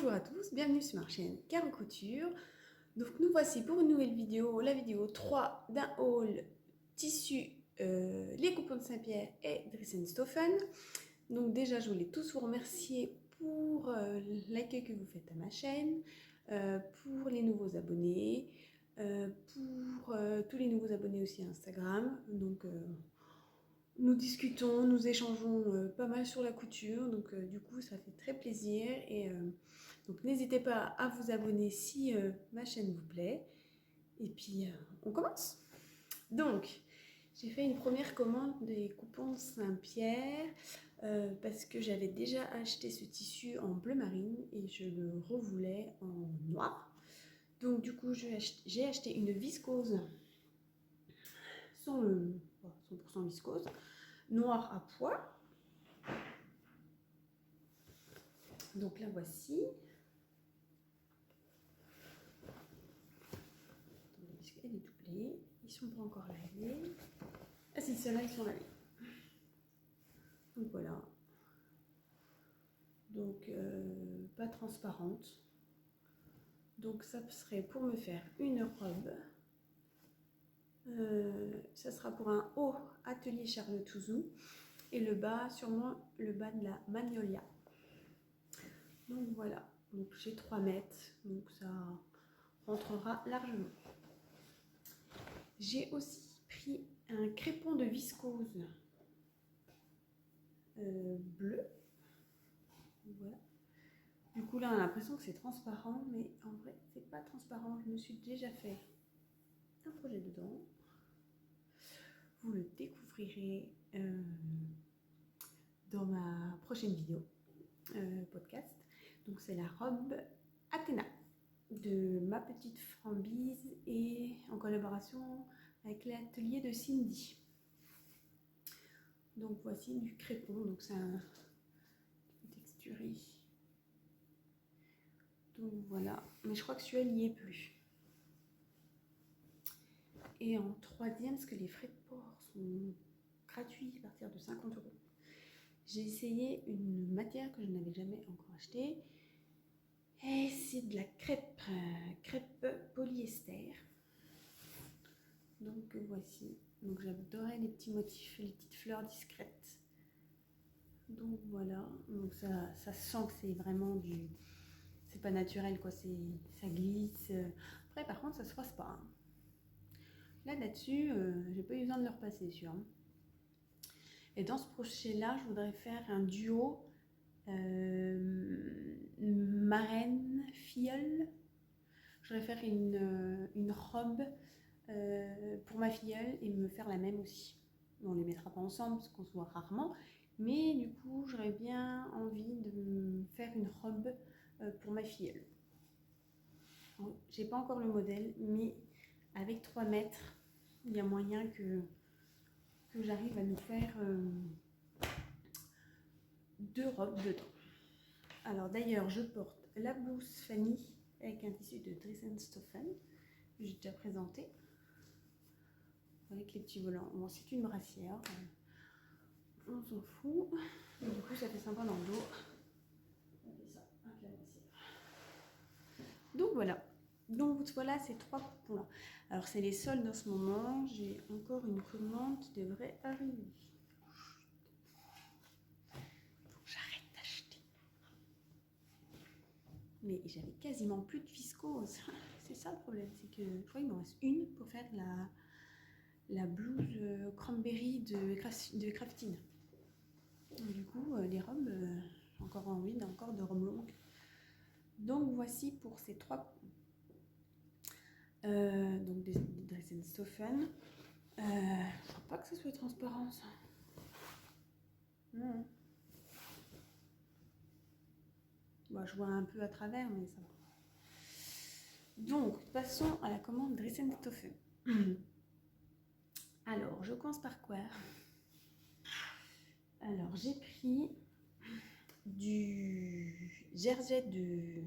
Bonjour à tous, bienvenue sur ma chaîne Caro Couture. Donc nous voici pour une nouvelle vidéo, la vidéo 3 d'un haul tissu les coupons de Saint-Pierre et Dressenstoffen. Donc déjà je voulais tous vous remercier pour l'accueil que vous faites à ma chaîne, pour les nouveaux abonnés, pour tous les nouveaux abonnés aussi à Instagram. Donc nous discutons, nous échangeons pas mal sur la couture, donc du coup ça fait très plaisir et donc n'hésitez pas à vous abonner si ma chaîne vous plaît. Et puis on commence. Donc j'ai fait une première commande des coupons Saint-Pierre parce que j'avais déjà acheté ce tissu en bleu marine et je le revoulais en noir. Donc du coup j'ai acheté une viscose 100% viscose, noir à pois. Donc la voici. Elle est doublée. Ils sont pas encore lavés. Ah si, ceux-là ils sont lavés. Donc voilà. Donc pas transparente. Donc ça serait pour me faire une robe. Ça sera pour un haut atelier Charles Touzou. Et le bas, sûrement le bas de la Magnolia. Donc voilà. Donc j'ai 3 mètres. Donc ça rentrera largement. J'ai aussi pris un crépon de viscose bleu. Voilà. Du coup là on a l'impression que c'est transparent, mais en vrai c'est pas transparent. Je me suis déjà fait un projet dedans. Vous le découvrirez dans ma prochaine vidéo podcast. Donc c'est la robe Athéna de Ma Petite Frambise et en collaboration avec l'atelier de Cindy. Donc voici du crépon, donc c'est un texturé. Donc voilà, mais je crois que celui-là n'y est plus. Et en troisième, parce que les frais de port sont gratuits à partir de 50 €. J'ai essayé une matière que je n'avais jamais encore achetée. Et c'est de la crêpe polyester. Donc voici. Donc j'adorais les petits motifs, les petites fleurs discrètes. Donc voilà. Donc ça sent que c'est vraiment du... C'est pas naturel quoi, ça glisse. Après par contre ça se froisse pas. Hein. Là-dessus, j'ai pas eu besoin de le repasser sûr. Hein. Et dans ce projet-là, je voudrais faire un duo marraine filleule. Je voudrais faire une robe pour ma filleule et me faire la même aussi. On les mettra pas ensemble parce qu'on se voit rarement, mais du coup j'aurais bien envie de me faire une robe pour ma filleule. J'ai pas encore le modèle, mais avec 3 mètres, il y a moyen que j'arrive à nous faire 2 robes dedans. Alors d'ailleurs, je porte la blouse Fanny avec un tissu de Dressenstoffen que j'ai déjà présenté avec les petits volants. Bon, c'est une brassière, on s'en fout. Et du coup, ça fait sympa dans le dos. On fait ça avec la brassière. Donc voilà. Donc voilà ces 3 coupons là. Alors c'est les soldes en ce moment. J'ai encore une commande qui devrait arriver. J'arrête d'acheter. Mais j'avais quasiment plus de viscose. C'est ça le problème, c'est que je crois qu'il m'en reste une pour faire la blouse cranberry de Craftine. Du coup, les robes, j'ai encore envie de robes longues. Donc voici pour ces 3 coupons. Donc des Dressenstoffen. Je ne crois pas que ce soit transparent ça. Non. Bon, je vois un peu à travers, mais ça va. Donc, passons à la commande Dressenstoffen. Alors, je commence par quoi? Alors, j'ai pris du jersey de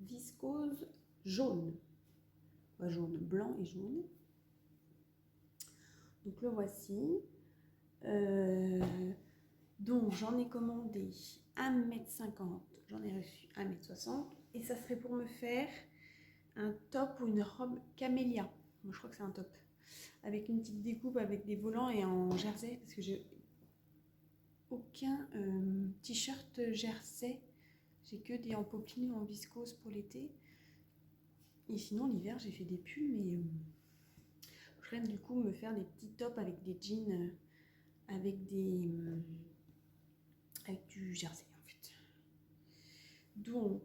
viscose jaune. Jaune, blanc et jaune. Donc le voici. Donc j'en ai commandé 1,50 m j'en ai reçu 1,60 m. Et ça serait pour me faire un top ou une robe camélia. Moi, je crois que c'est un top. Avec une petite découpe, avec des volants et en jersey. Parce que j'ai aucun t-shirt jersey. J'ai que des en popeline ou en viscose pour l'été. Et sinon, l'hiver, j'ai fait des pulls, mais je rêve du coup me faire des petits tops avec des jeans, avec du jersey en fait. Donc,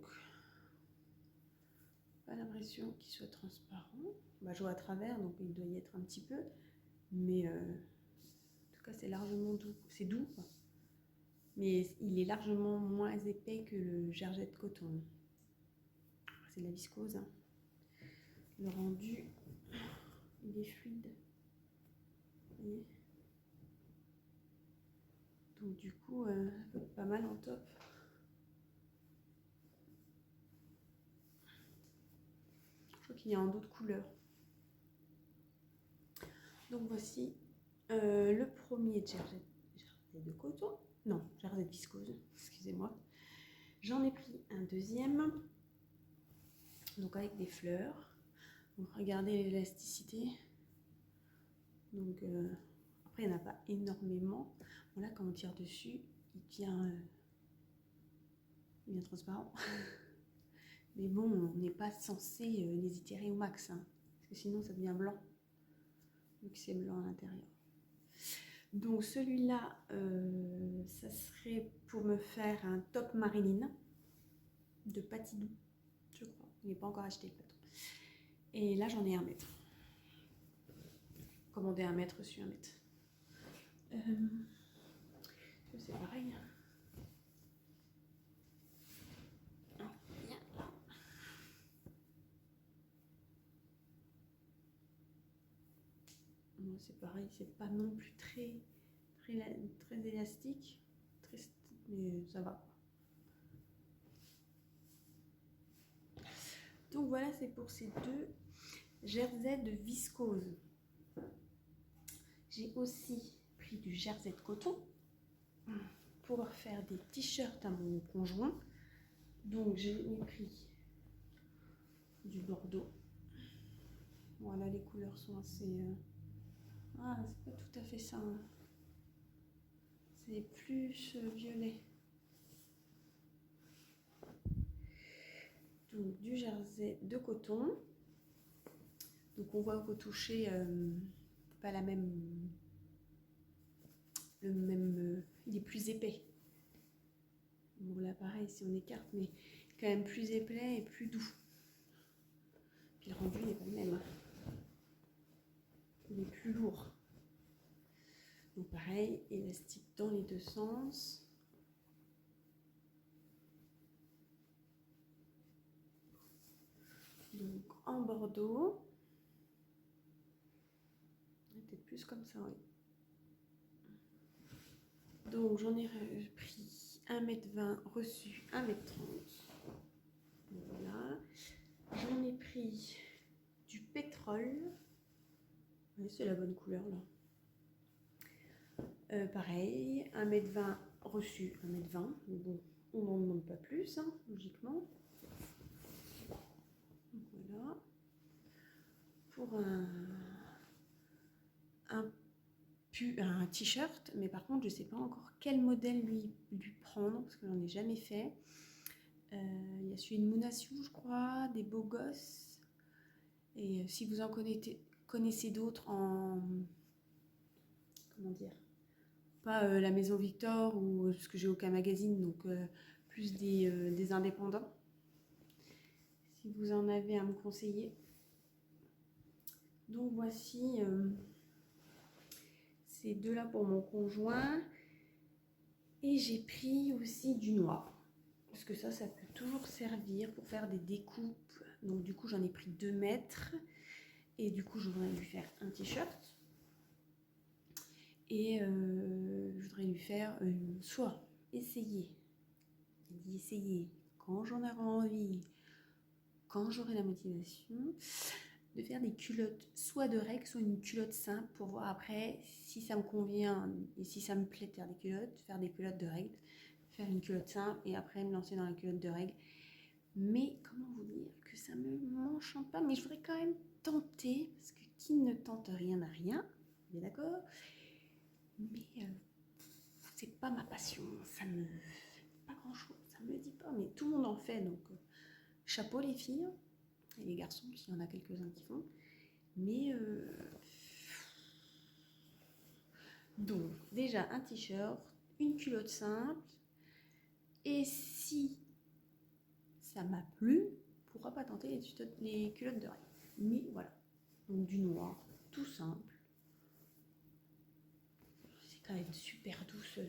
pas l'impression qu'il soit transparent. Bah, je vois à travers, donc il doit y être un petit peu. Mais en tout cas, c'est largement doux. C'est doux, quoi. Mais il est largement moins épais que le jersey de coton. C'est de la viscose. Hein. Le rendu, il est fluide. Vous voyez ? Donc du coup, pas mal en top. Je crois qu'il y a en d'autres couleurs. Donc voici le premier jersey de coton. Non, jersey de viscose, excusez-moi. J'en ai pris un deuxième. Donc avec des fleurs. Donc regardez l'élasticité. Donc après il n'y en a pas énormément. Bon, là quand on tire dessus, il devient transparent. Mais bon, on n'est pas censé les étirer au max, hein, parce que sinon ça devient blanc, vu que c'est blanc à l'intérieur. Donc celui-là, ça serait pour me faire un top Marilyn de Patidou, je crois. Il n'est pas encore acheté le patron. Et là j'en ai 1 mètre. Commandé 1 mètre, reçu 1 mètre. C'est pareil. C'est pareil, c'est pas non plus très élastique, mais ça va. Donc voilà, c'est pour ces 2 jerseys de viscose. J'ai aussi pris du jersey de coton pour faire des t-shirts à mon conjoint. Donc j'ai pris du bordeaux. Voilà, les couleurs sont assez... Ah, c'est pas tout à fait ça. Hein. C'est plus violet. Donc du jersey de coton. Donc on voit qu'au toucher, pas la même... il est plus épais. Bon là pareil, si on écarte, mais quand même plus épais et plus doux. Puis le rendu n'est pas le même. Il est plus lourd. Donc pareil, élastique dans les 2 sens. Donc en bordeaux. Peut-être plus comme ça, oui. Donc j'en ai pris 1,20 m, reçu 1,30 m. Voilà. J'en ai pris du pétrole. Oui, c'est la bonne couleur là. Pareil, 1,20 m, reçu 1,20 m. Mais bon, on n'en demande pas plus, hein, logiquement. Voilà. Pour un t-shirt, mais par contre je ne sais pas encore quel modèle lui prendre parce que j'en ai jamais fait. Il y a celui de Mounasiou, je crois, des beaux gosses. Et si vous en connaissez d'autres en... Comment dire, pas la Maison Victor ou ce que j'ai aucun magazine, donc plus des indépendants. Si vous en avez à me conseiller. Donc voici ces 2-là pour mon conjoint. Et j'ai pris aussi du noir. Parce que ça peut toujours servir pour faire des découpes. Donc du coup j'en ai pris 2 mètres. Et du coup je voudrais lui faire un t-shirt. Et je voudrais lui faire soit essayer. J'ai dit essayer quand j'en aurai envie, quand j'aurai la motivation, de faire des culottes soit de règles, soit une culotte simple pour voir après si ça me convient et si ça me plaît de faire des culottes de règles, faire une culotte simple et après me lancer dans la culotte de règle. Mais comment vous dire que ça me m'enchante pas, mais je voudrais quand même tenter, parce que qui ne tente rien n'a rien, vous êtes d'accord? Mais c'est pas ma passion, ça me fait pas grand chose, ça me dit pas, mais tout le monde en fait, donc chapeau les filles, et les garçons, s'il y en a quelques-uns qui font, mais donc déjà un t-shirt, une culotte simple, et si ça m'a plu, pourquoi pas tenter les culottes de règle. Mais voilà, donc du noir, tout simple. C'est quand même super douce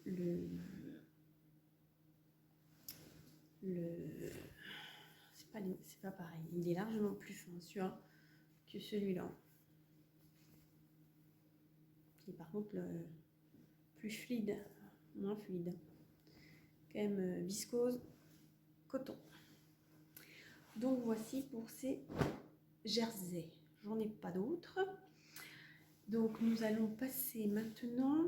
le c'est pas pareil. Il est largement plus fin sûr que celui-là. Et par contre plus fluide, moins fluide. Quand même viscose, coton. Donc voici pour ces jerseys. J'en ai pas d'autres. Donc nous allons passer maintenant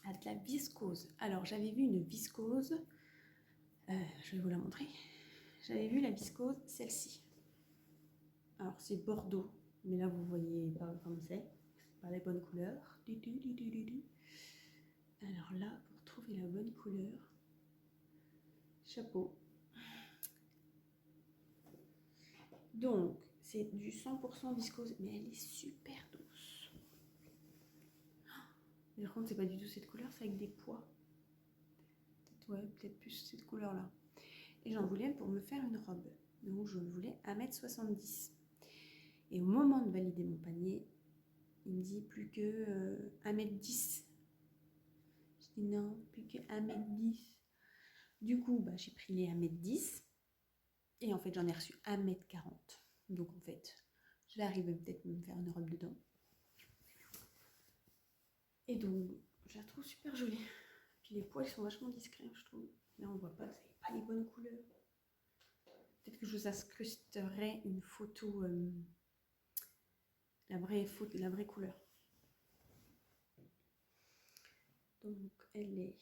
à de la viscose. Alors j'avais vu une viscose, je vais vous la montrer. J'avais vu la viscose, celle-ci. Alors c'est Bordeaux, mais là vous voyez pas comme c'est pas les bonnes couleurs. Alors là, pour trouver la bonne couleur, chapeau. Donc c'est du 100% viscose, mais elle est super douce. Mais par contre c'est pas du tout cette couleur, c'est avec des pois. Ouais, peut-être plus cette couleur-là. Et j'en voulais pour me faire une robe. Donc je voulais 1m70. Et au moment de valider mon panier, il me dit plus que 1m10. Je dis non, plus que 1m10. Du coup, bah, j'ai pris les 1m10. Et en fait, j'en ai reçu 1m40. Donc en fait, je vais arriver peut-être à me faire une robe dedans. Et donc, je la trouve super jolie. Puis les poils sont vachement discrets, je trouve. Là, on voit pas, c'est pas les bonnes couleurs. Peut-être que je vous incrusterai une photo, la vraie couleur. Donc, elle est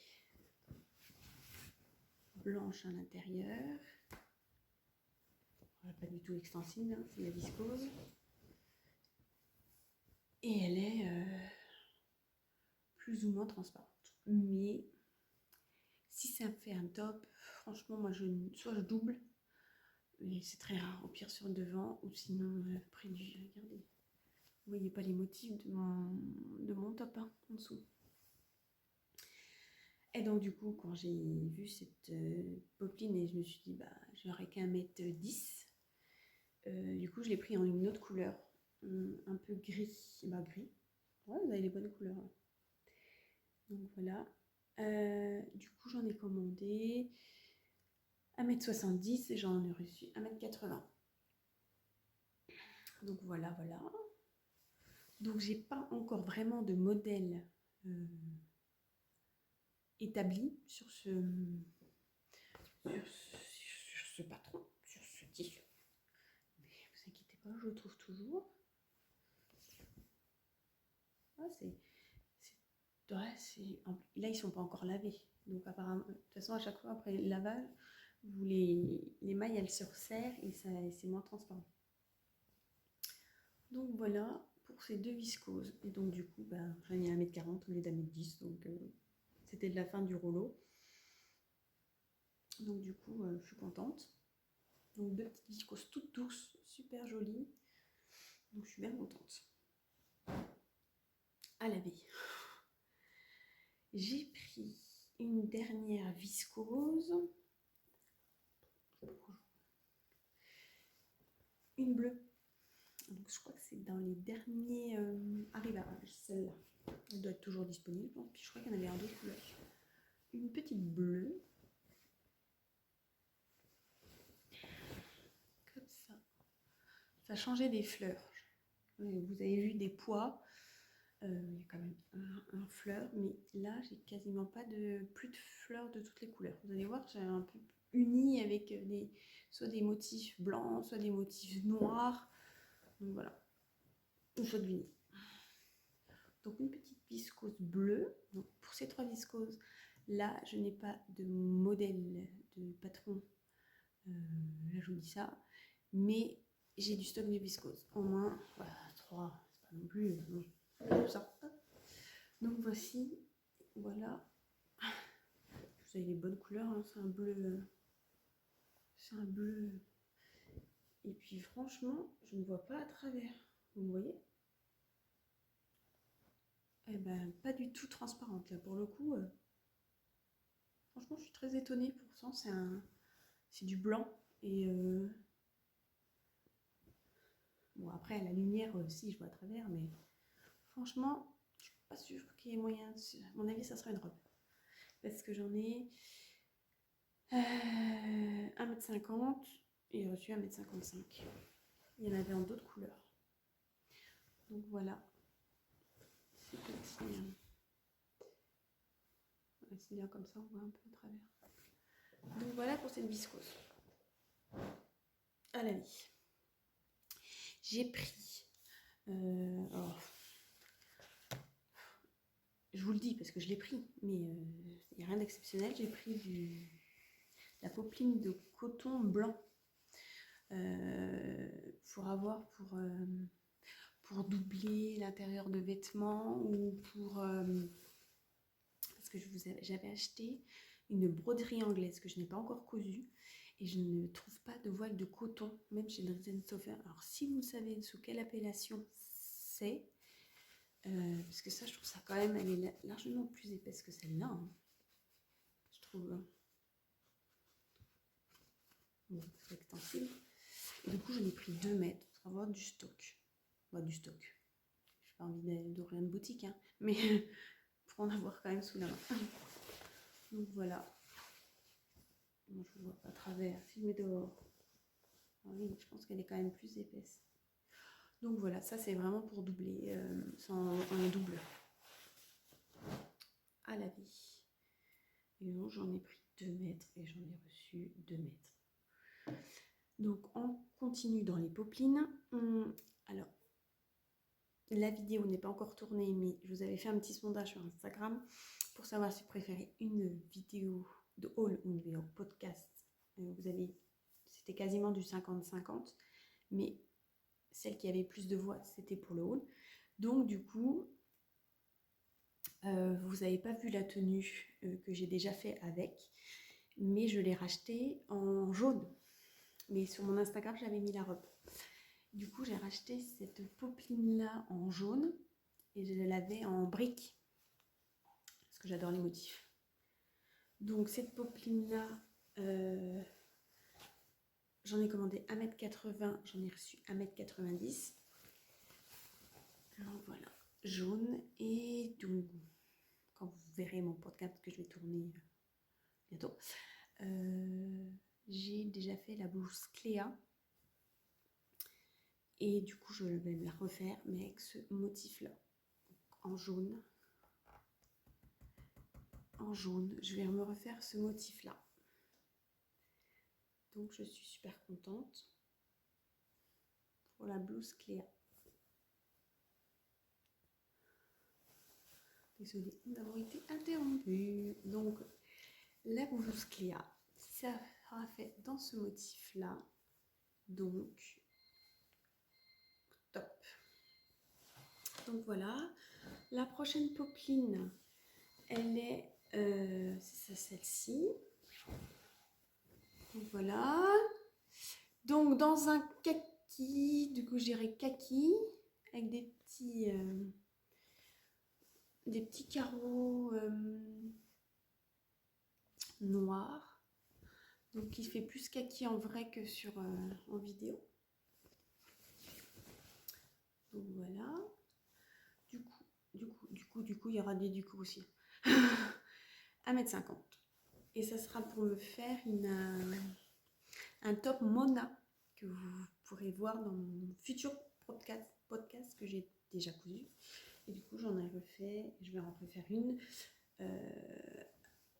blanche à l'intérieur. Pas du tout extensible, hein, c'est la viscose. Et elle est plus ou moins transparente. Mais si ça me fait un top, franchement, moi, soit je double, mais c'est très rare, au pire sur le devant, ou sinon près du... Regardez, vous voyez pas les motifs de mon top hein, en dessous. Et donc du coup, quand j'ai vu cette popeline, et je me suis dit, bah, j'aurais qu'à mettre 10. Du coup, je l'ai pris en une autre couleur, un peu gris. Bah, gris. Ouais, vous avez les bonnes couleurs. Là. Donc voilà. Du coup, j'en ai commandé 1m70 et j'en ai reçu 1m80. Donc voilà, voilà. Donc j'ai pas encore vraiment de modèle établi sur ce patron, sur ce tissu. Mais vous inquiétez pas, je le trouve toujours. Ah, là, ils sont pas encore lavés. Donc apparemment, de toute façon, à chaque fois après le lavage, les mailles, elles se resserrent et c'est moins transparent. Donc voilà pour ces deux viscoses. Et donc du coup, bah, j'en ai 1m40 au lieu d'1m10. Donc c'était de la fin du rouleau. Donc du coup, je suis contente. Donc deux petites viscoses toutes douces, super jolies. Donc je suis bien contente. À laver. J'ai pris une dernière viscose. Une bleue. Donc je crois que c'est dans les derniers arrivages, celle-là. Elle doit être toujours disponible. Puis je crois qu'il y en avait un d'autres couleurs. Une petite bleue. Comme ça. Ça a changé des fleurs. Vous avez vu des pois. Il y a quand même un fleur. Mais là, j'ai quasiment pas plus de fleurs de toutes les couleurs. Vous allez voir, j'ai un peu uni avec soit des motifs blancs, soit des motifs noirs. Donc voilà. Une fois de uni. Donc une petite viscose bleue. Donc pour ces 3 viscoses, là je n'ai pas de modèle de patron. Là je vous dis ça. Mais j'ai du stock de viscose. Au moins, voilà, 3, c'est pas non plus. Non, ça. Donc voici, voilà. Vous avez les bonnes couleurs, hein, c'est un bleu. C'est un bleu. Et puis franchement, je ne vois pas à travers. Vous voyez? Eh ben, pas du tout transparente là pour le coup. Franchement, je suis très étonnée. Pourtant, c'est du blanc. Et bon, après, la lumière aussi, je vois à travers, mais franchement, je suis pas sûre qu'il y ait moyen. À mon avis, ça sera une robe. Parce que j'en ai 1,50 m et j'ai reçu 1,55 m. Il y en avait en d'autres couleurs. Donc voilà. C'est petit. C'est bien comme ça, on voit un peu à travers. Donc voilà pour cette viscose. À la vie. J'ai pris. Je vous le dis parce que je l'ai pris, mais il n'y a rien d'exceptionnel. J'ai pris la popeline de coton blanc pour avoir pour doubler l'intérieur de vêtements ou pour parce que j'avais acheté une broderie anglaise que je n'ai pas encore cousue et je ne trouve pas de voile de coton même chez Dries & Stoffer. Alors si vous savez sous quelle appellation c'est, parce que ça je trouve ça quand même, elle est largement plus épaisse que celle-là, hein, je trouve. Bon, c'est extensible. Et du coup j'en ai pris 2 mètres pour avoir du stock. Bah, du stock. J'ai pas envie d'ouvrir une boutique, hein, mais pour en avoir quand même sous la main. Donc voilà. Moi je ne vois pas à travers. Si je mets dehors. Ah oui, je pense qu'elle est quand même plus épaisse. Donc voilà, ça c'est vraiment pour doubler, en double. À la vie. Et donc j'en ai pris 2 mètres et j'en ai reçu 2 mètres. Donc on continue dans les popelines. Alors, la vidéo n'est pas encore tournée, mais je vous avais fait un petit sondage sur Instagram pour savoir si vous préférez une vidéo de haul ou une vidéo podcast. C'était quasiment du 50-50, mais celle qui avait plus de voix, c'était pour le haul. Donc du coup, vous n'avez pas vu la tenue que j'ai déjà fait avec, mais je l'ai rachetée en jaune. Mais sur mon Instagram, j'avais mis la robe. Du coup, j'ai racheté cette popeline là en jaune et je l'avais en brique parce que j'adore les motifs. Donc cette popeline là, j'en ai commandé 1,80 m, j'en ai reçu 1,90 m. Alors voilà, jaune. Et donc quand vous verrez mon podcast que je vais tourner bientôt, j'ai déjà fait la blouse Cléa. Et du coup, je vais la refaire, mais avec ce motif-là, en jaune. En jaune, je vais me refaire ce motif-là. Donc, je suis super contente pour la blouse Cléa. Désolée d'avoir été interrompue. Donc, la blouse Cléa, ça sera fait dans ce motif-là. Donc, top. Donc voilà, la prochaine popeline, elle est, c'est celle-ci. Donc voilà. Donc dans un kaki, du coup je dirais kaki, avec des petits carreaux noirs. Donc il fait plus kaki en vrai que en vidéo. Donc voilà. Du coup, il y aura des du coup aussi. 1,50 m. Et ça sera pour me faire un top Mona que vous pourrez voir dans mon futur podcast que j'ai déjà cousu. Et du coup, j'en ai refait, je vais en refaire une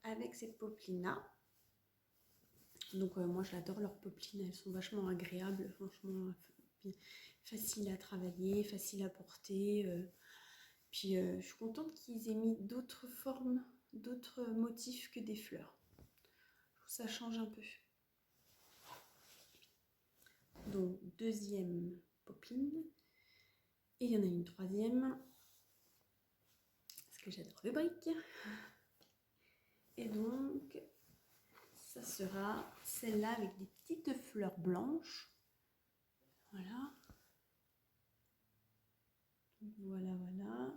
avec cette popeline-là. Donc moi, j'adore leurs popelines, elles sont vachement agréables, franchement, faciles à travailler, faciles à porter. Puis je suis contente qu'ils aient mis d'autres formes, d'autres motifs que des fleurs. Je trouve que ça change un peu. Donc deuxième popeline. Et il y en a une troisième. Parce que j'adore le brick. Et donc, ça sera celle-là avec des petites fleurs blanches. Voilà. Voilà, voilà.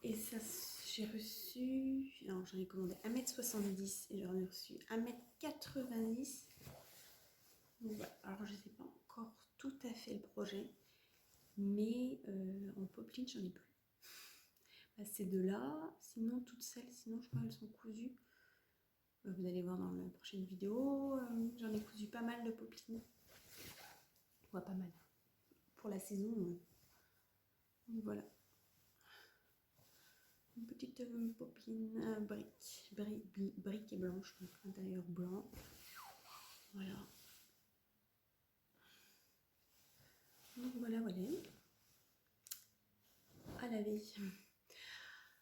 Et ça, j'ai reçu... Alors, j'en ai commandé 1,70 m et j'en ai reçu 1,90 m. Donc voilà. Alors, je ne sais pas encore tout à fait le projet. Mais en popeline, j'en ai plus. Bah, ces deux-là. Sinon, toutes celles, sinon, je crois qu'elles sont cousues. Vous allez voir dans la prochaine vidéo. J'en ai cousu pas mal de poplines. Ouais, pas mal. Pour la saison. Donc voilà. Une petite popeline brique et blanche. Donc l'intérieur blanc. Voilà. Donc voilà, voilà. À laver.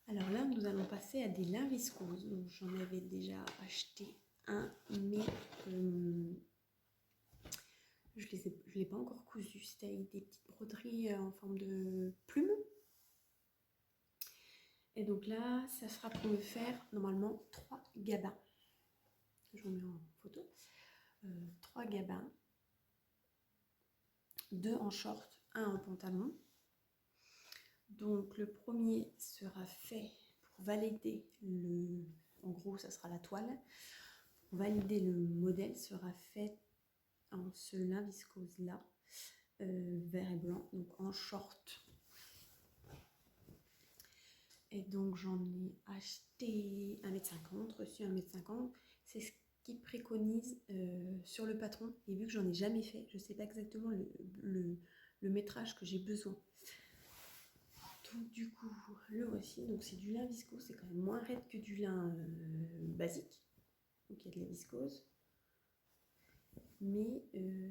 Alors là, nous allons passer à des lins viscoses. Donc j'en avais déjà acheté un, mais je ne l'ai pas encore cousu. C'était avec des petites broderies en forme de plume. Et donc là, ça sera pour me faire normalement 3 gabins. Je vous mets en photo. 3 gabins. 2 en short, 1 en pantalon. Donc le premier sera fait pour valider le... En gros, ça sera la toile. Pour valider le modèle sera fait en ce lin viscose là, vert et blanc, donc en short. Et donc j'en ai acheté 1,50 m, reçu 1,50 m. C'est ce qu'ils préconisent sur le patron. Et vu que j'en ai jamais fait, je ne sais pas exactement le métrage que j'ai besoin. Donc du coup, le voici. Donc c'est du lin viscose, c'est quand même moins raide que du lin basique. Donc il y a de la viscose. Mais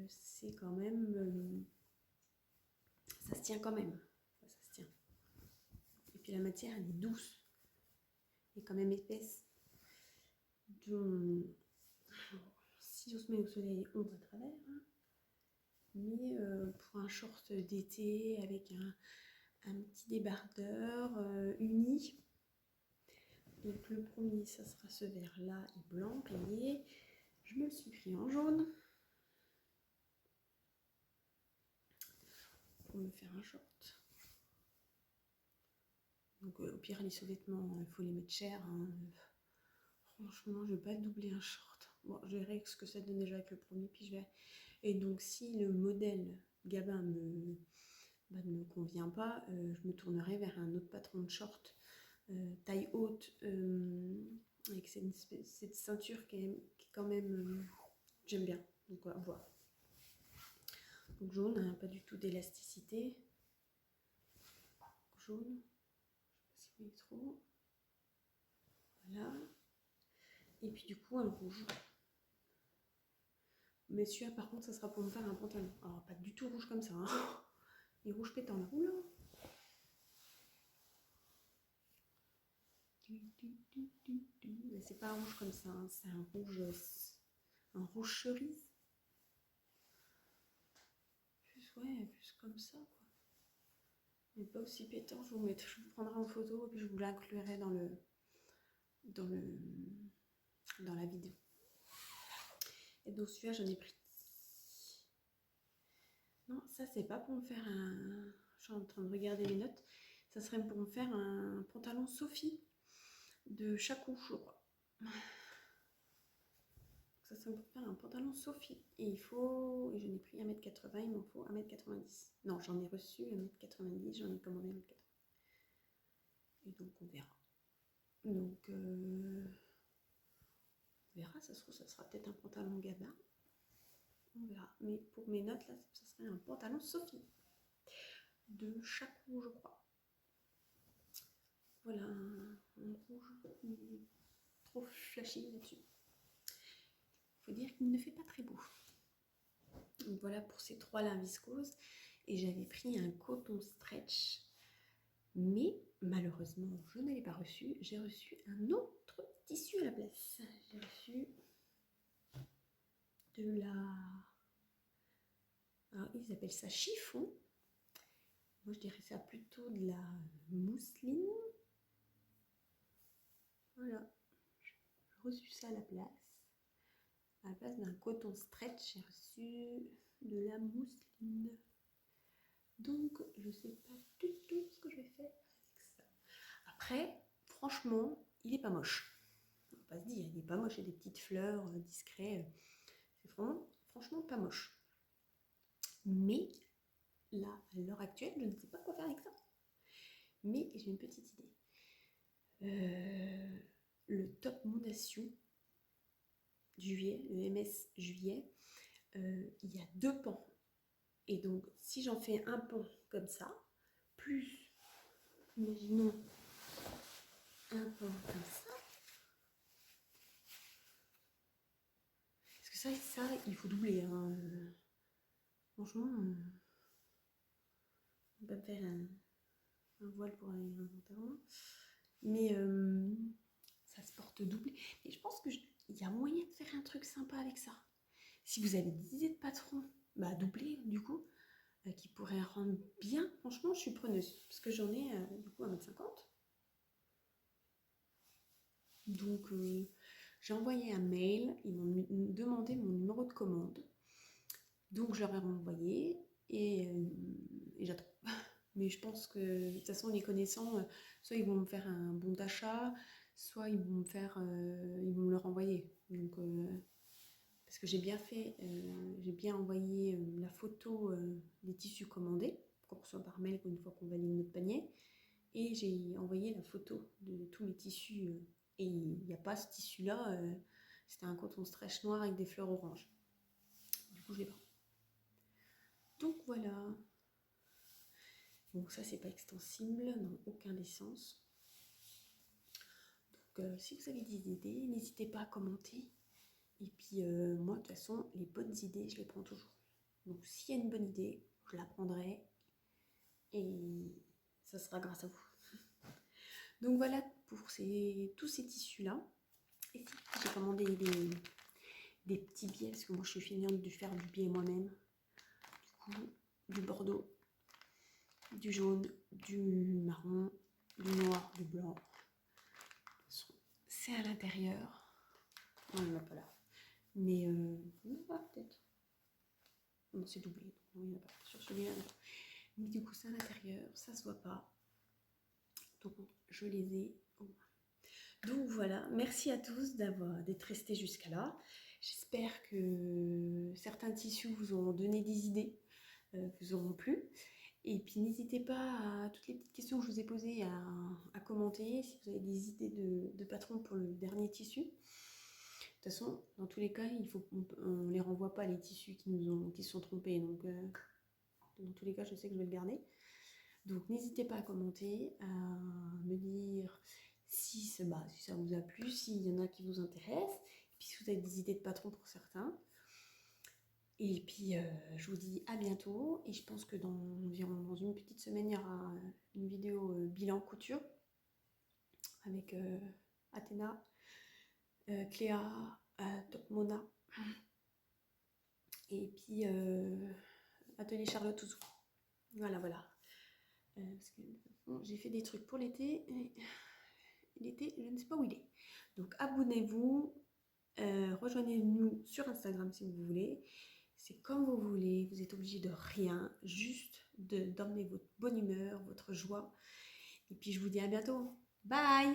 c'est quand même... ça se tient quand même. Ça se tient. Et puis la matière, elle est douce. Elle est quand même épaisse. Donc, si on se met au soleil, on voit à travers. Hein. Mais pour un short d'été avec un petit débardeur uni. Donc le premier, ça sera ce vert là et blanc plié. Je me le suis pris en jaune pour me faire un short. Donc au pire les sous-vêtements, il faut les mettre cher. Hein. Franchement, je vais pas doubler un short. Bon, je verrai ce que ça donne déjà avec le premier, puis je vais. Et donc si le modèle Gabin ne me convient pas, je me tournerai vers un autre patron de short taille haute avec cette ceinture qui est quand même j'aime bien. Donc voilà. Donc jaune, hein, pas du tout d'élasticité. Jaune, je sais pas si vous voyez trop. Voilà. Et puis du coup un rouge. Mais celui-là par contre ça sera pour me faire un pantalon. Alors pas du tout rouge comme ça. Hein. Et rouge pétant là. Oula. Mais c'est pas un rouge comme ça, hein. C'est un rouge cerise. Ouais, plus comme ça quoi. Mais pas aussi pétant, je vous prendrai en photo et puis je vous l'inclurai dans la vidéo. Et donc celui-là j'en ai pris. Non, ça c'est pas pour me faire un... Je suis en train de regarder les notes. Ça serait pour me faire un pantalon Sophie de Chacou, je crois. Ça serait pour faire un pantalon Sophie. Et il faut... Et j'en ai pris 1,80 m, il m'en faut 1,90 m. Non, j'en ai reçu 1,90 m, j'en ai commandé 1,80 m. Et donc on verra. Donc on verra, ça se trouve ça sera peut-être un pantalon Gabin. On verra. Mais pour mes notes là, ça serait un pantalon Sophie. De Chacou, je crois. Voilà, un rouge trop flashy là-dessus. Il faut dire qu'il ne fait pas très beau. Donc voilà pour ces 3 lins viscoses. Et j'avais pris un coton stretch Mais malheureusement, je ne l'ai pas reçu. J'ai reçu un autre tissu à la place. J'ai reçu de la... Alors, ils appellent ça chiffon. Moi, je dirais ça plutôt de la mousseline. Voilà. J'ai reçu ça à la place. À la place d'un coton stretch, j'ai reçu de la mousseline. Donc, je ne sais pas du tout ce que je vais faire avec ça. Après, franchement, il n'est pas moche. On va pas se dire, il n'est pas moche. Il y a des petites fleurs discrètes. C'est franchement pas moche. Mais là, à l'heure actuelle, je ne sais pas quoi faire avec ça. Mais j'ai une petite idée. Le top Mondation juillet, le MS juillet, il y a 2 pans. Et donc, si j'en fais un pan comme ça, plus, imaginons, un pan comme ça, parce que ça il faut doubler. Hein. Franchement, on va faire un voile pour aller à l'enterrement. Mais ça se porte doublé. Mais je pense qu'il y a moyen de faire un truc sympa avec ça. Si vous avez des idées de patron, bah doublé du coup, qui pourrait rendre bien, franchement, je suis preneuse. Parce que j'en ai du coup 1,50 m. Donc j'ai envoyé un mail, ils m'ont demandé mon numéro de commande. Donc je leur ai renvoyé et j'attends. Mais je pense que de toute façon, les connaissants, soit ils vont me faire un bon d'achat, soit ils vont me le renvoyer. Donc, parce que j'ai bien fait, j'ai bien envoyé la photo des tissus commandés, qu'on reçoit par mail une fois qu'on valide notre panier, et j'ai envoyé la photo de tous mes tissus. Et il n'y a pas ce tissu-là, c'était un coton stretch noir avec des fleurs oranges. Du coup, je l'ai pas. Donc voilà. Bon, ça, c'est pas extensible dans aucun des sens. Donc, si vous avez des idées, n'hésitez pas à commenter. Et puis, moi, de toute façon, les bonnes idées, je les prends toujours. Donc, s'il y a une bonne idée, je la prendrai. Et ça sera grâce à vous. Donc, voilà pour tous ces tissus-là. Et si j'ai commandé des petits biais, parce que moi, je suis feignante de faire du biais moi-même. Du coup, du bordeaux, du jaune, du marron, du noir, du blanc. C'est à l'intérieur. Non, il n'y en a pas là. Mais il y en a pas peut-être. Non, c'est doublé. Donc non, il n'y en a pas. Sur celui-là, non. Mais du coup, c'est à l'intérieur. Ça se voit pas. Donc, je les ai. Donc voilà. Merci à tous d'être restés jusqu'à là. J'espère que certains tissus vous auront donné des idées, vous auront plu. Et puis n'hésitez pas à toutes les petites questions que je vous ai posées à commenter si vous avez des idées de patron pour le dernier tissu. De toute façon, dans tous les cas, on les renvoie pas les tissus qui se sont trompés. Donc, dans tous les cas, je sais que je vais le garder. Donc, n'hésitez pas à commenter, à me dire si ça vous a plu, s'il y en a qui vous intéressent, et puis si vous avez des idées de patron pour certains. Et puis, je vous dis à bientôt. Et je pense que dans une petite semaine, il y aura une vidéo bilan couture avec Athéna, Cléa, Top Mona. Et puis, Atelier Charlotte Ouzou. Voilà. Parce que j'ai fait des trucs pour l'été. Et l'été, je ne sais pas où il est. Donc, abonnez-vous. Rejoignez-nous sur Instagram si vous voulez. C'est comme vous voulez, vous êtes obligé de rien, juste d'emmener votre bonne humeur, votre joie. Et puis je vous dis à bientôt. Bye!